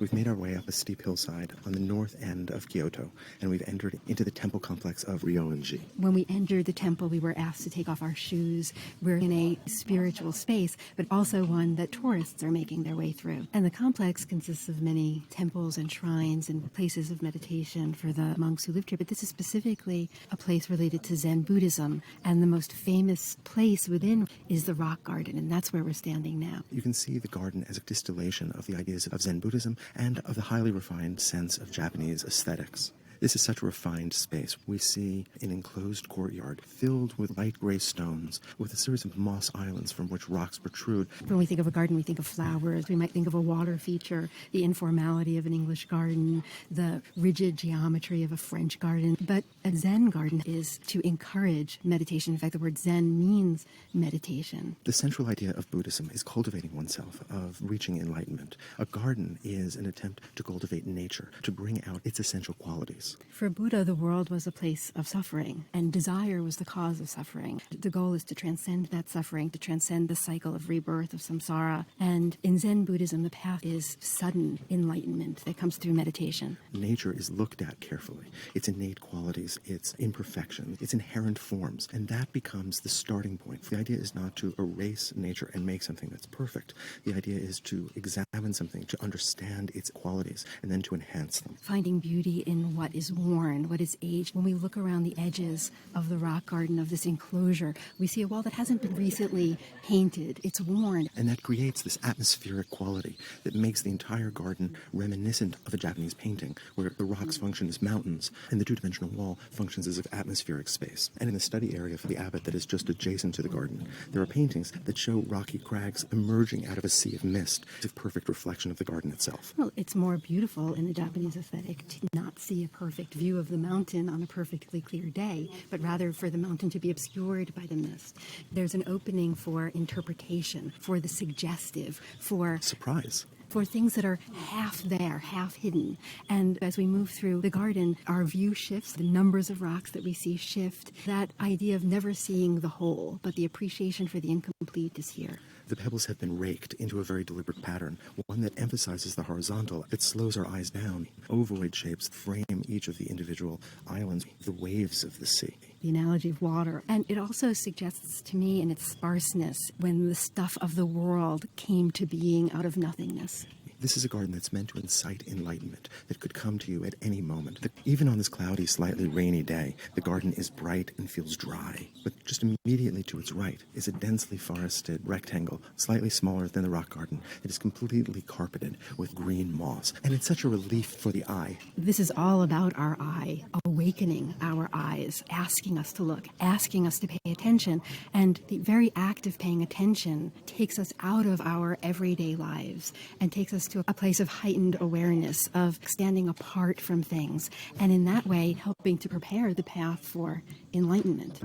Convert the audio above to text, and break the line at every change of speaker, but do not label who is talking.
We've made our way up a steep hillside on the north end of Kyoto, and we've entered into the temple complex of Ryōanji.
When we entered the temple, we were asked to take off our shoes. We're in a spiritual space, but also one that tourists are making their way through. And the complex consists of many temples and shrines and places of meditation for the monks who lived here. But this is specifically a place related to Zen Buddhism. And the most famous place within is the rock garden, and that's where we're standing now.
You can see the garden as a distillation of the ideas of Zen Buddhism and of the highly refined sense of Japanese aesthetics. This is such a refined space. We see an enclosed courtyard filled with light gray stones with a series of moss islands from which rocks protrude.
When we think of a garden, we think of flowers. We might think of a water feature, the informality of an English garden, the rigid geometry of a French garden. But a Zen garden is to encourage meditation. In fact, the word Zen means meditation.
The central idea of Buddhism is cultivating oneself, of reaching enlightenment. A garden is an attempt to cultivate nature, to bring out its essential qualities.
For Buddha, the world was a place of suffering, and desire was the cause of suffering. The goal is to transcend that suffering, to transcend the cycle of rebirth, of samsara. And in Zen Buddhism, the path is sudden enlightenment that comes through meditation.
Nature is looked at carefully. Its innate qualities, its imperfections, its inherent forms, and that becomes the starting point. The idea is not to erase nature and make something that's perfect. The idea is to examine something, to understand its qualities, and then to enhance them.
Finding beauty in what is worn, what is aged. When we look around the edges of the rock garden, of this enclosure, we see a wall that hasn't been recently painted. It's worn.
And that creates this atmospheric quality that makes the entire garden reminiscent of a Japanese painting, where the rocks function as mountains and the two-dimensional wall functions as an atmospheric space. And in the study area for the abbot that is just adjacent to the garden, there are paintings that show rocky crags emerging out of a sea of mist. It's a perfect reflection of the garden itself.
Well, it's more beautiful in the Japanese aesthetic to not see a perfect view of the mountain on a perfectly clear day, but rather for the mountain to be obscured by the mist. There's an opening for interpretation, for the suggestive, for
surprise,
for things that are half there, half hidden. And as we move through the garden, our view shifts, the numbers of rocks that we see shift. That idea of never seeing the whole, but the appreciation for the incomplete is here.
The pebbles have been raked into a very deliberate pattern, one that emphasizes the horizontal. It slows our eyes down. Ovoid shapes frame each of the individual islands, the waves of the sea.
The analogy of water. And it also suggests to me in its sparseness when the stuff of the world came to being out of nothingness.
This is a garden that's meant to incite enlightenment that could come to you at any moment. Even on this cloudy, slightly rainy day, the garden is bright and feels dry. But just immediately to its right is a densely forested rectangle, slightly smaller than the rock garden, that is completely carpeted with green moss. And it's such a relief for the eye.
This is all about our eye, awakening our eyes, asking us to look, asking us to pay attention. And the very act of paying attention takes us out of our everyday lives and takes us to a place of heightened awareness, of standing apart from things, and in that way helping to prepare the path for enlightenment.